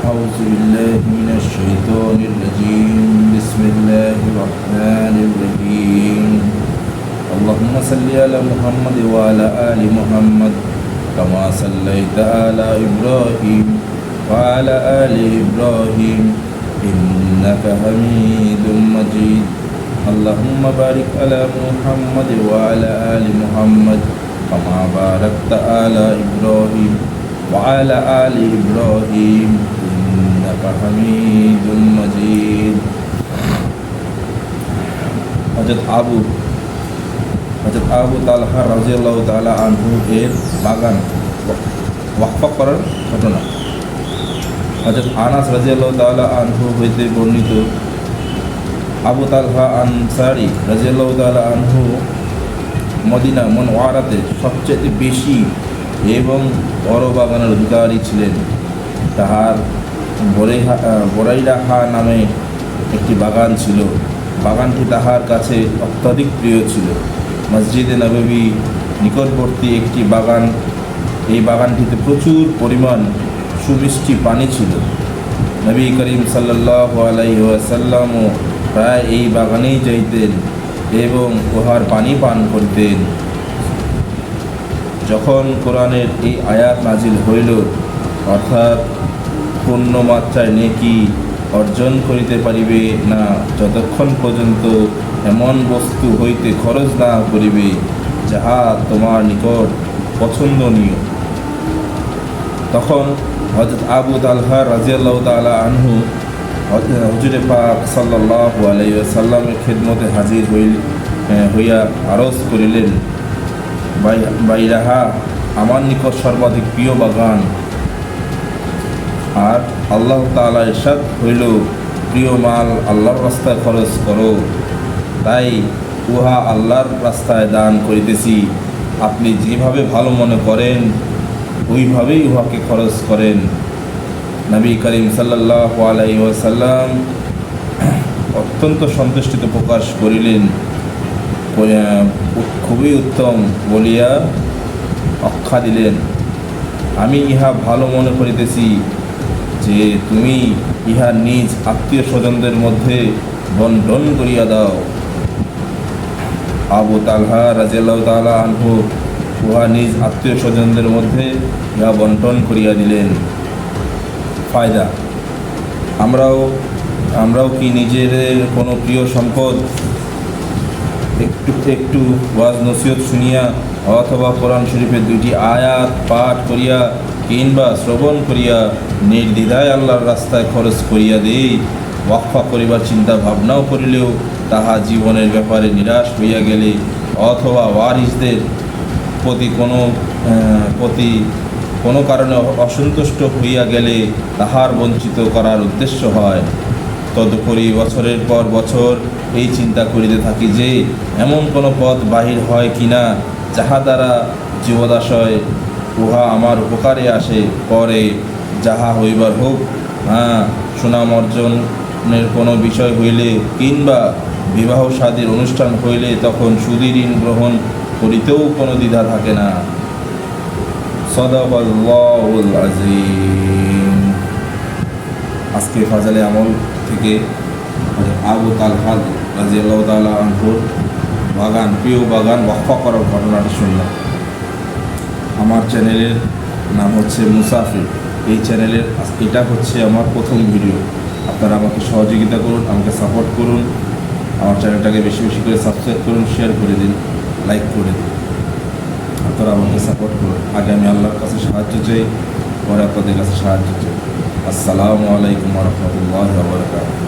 أعوذ بالله من الشيطان الرجيم بسم الله الرحمن الرحيم اللهم صل على محمد وعلى آل محمد كما صليت على إبراهيم وعلى آل إبراهيم إنك حميد مجيد اللهم بارك على محمد وعلى آل محمد كما باركت على إبراهيم وعلى آل إبراهيم إنك حميد مجيد হযরত আবু তালহা রাদিয়াল্লাহু তাআলা আনহু এর বাগান ওয়াকফ করার ঘটনা। হযরত আনাস রাদিয়াল্লাহু তাআলা আনহু হইতে বর্ণিত, আবু তালহা আনসারী রাদিয়াল্লাহু তাআলা আনহু মদিনা মুনওয়ারাতে সবচেয়ে বেশি এবং বড় বাগানের অধিকারী ছিলেন। তাহার বরাইরাহা নামে একটি বাগান ছিল। বাগানটি তাহার কাছে অত্যধিক প্রিয় ছিল। মসজিদে নববী নিকটবর্তী একটি বাগান। এই বাগানটিতে প্রচুর পরিমাণ সুমিষ্টি পানি ছিল। নবী করিম সাল্লাল্লাহু আলাইহি ওয়াসাল্লামও প্রায় এই বাগানেই যাইতেন এবং উহার পানি পান করতেন। যখন কোরআনের এই আয়াত নাজিল হইল, অর্থাৎ পূর্ণমাত্রায় নেকি অর্জন করিতে পারিবে না যতক্ষণ পর্যন্ত এমন বস্তু হইতে খরচ না করিবে যাহা তোমার নিকট পছন্দনীয়, তখন হযরত আবু তালহা রাদিয়াল্লাহু তাআলা আনহু হুজুরে পাক সাল্লাল্লাহু আলাইহি ওয়াসাল্লামের খিদমতে হাজির হইয়া আরজ করিলেন, বাইরাহা আমার নিকট সর্বাধিক প্রিয় বাগান। আর আল্লাহ তাআলা ইরশাদ হইল, প্রিয় মাল আল্লাহর রাস্তায় খরচ করো, তাই উহা আল্লাহর রাস্তায় দান করিতেছি। আপনি যেভাবে ভালো মনে করেন ওইভাবেই উহাকে খরচ করেন। নবী করিম সাল্লাল্লাহু আলাইহি ওয়াসাল্লাম অত্যন্ত সন্তুষ্টিত প্রকাশ করিলেন। খুবই উত্তম বলিয়া আখ্যা দিলেন, আমি ইহা ভালো মনে করিতেছি যে তুমি ইহা নিজ আত্মীয় স্বজনদের মধ্যে বন্টন করিয়া দাও। আবু তালহা রাদিয়াল্লাহু তাআলা আনহু উহা নিজ আত্মীয় স্বজনদের মধ্যে ইহা বন্টন করিয়া দিলেন। ফায়দা, আমরাও কি নিজেদের কোনো প্রিয় সম্পদ একটু ওয়াজ নসিহত শুনিয়া অথবা কোরআন শরীফের দুইটি আয়াত পাঠ করিয়া কিংবা শ্রবণ করিয়া নির্দ্বিধায় আল্লাহর রাস্তায় খরচ করিয়া দেই? ওয়াকফা করিবার চিন্তা ভাবনাও করিলেও তাহা জীবনের ব্যাপারে নিরাশ হইয়া গেলে অথবা ওয়ারিসদের প্রতি কোনো কারণে অসন্তুষ্ট হইয়া গেলে তাহার বঞ্চিত করার উদ্দেশ্য হয়। তদুপরি বছরের পর বছর এই চিন্তা করিতে থাকি যে এমন কোনো পথ বাহির হয় কিনা যাহা দ্বারা জীবদাশয় উহা আমার উপকারে আসে। পরে যাহা হইবার হোক, সুনাম অর্জনের কোনো বিষয় হইলে কিংবা বিবাহ শাদীর অনুষ্ঠান হইলে তখন সুদী ঋণ গ্রহণ করিতেও কোনো দ্বিধা থাকে না। সাদাকাল্লাহুল আযীম। আজকে ফাজালে আমল থেকে আবু তালহা রাদিয়াল্লাহু তাআলা আনহুর বাগান, প্রিয় বাগান ওয়াকফ করার ঘটনাটা শুনলাম। আমার চ্যানেলের নাম হচ্ছে মুসাফির। এই চ্যানেলের এটা হচ্ছে আমার প্রথম ভিডিও। আপনারা আমাকে সহযোগিতা করুন, আমাকে সাপোর্ট করুন। আমার চ্যানেলটাকে বেশি বেশি করে সাবস্ক্রাইব করুন, শেয়ার করে দিন, লাইক করে দিন। আপনারা আমাকে সাপোর্ট করুন। আগে আমি আল্লাহর কাছে সাহায্য চাই, পরে আপনাদের কাছে সাহায্য চাই। আসসালামু আলাইকুম ওয়া রাহমাতুল্লাহি ওয়া বারাকাতুহু।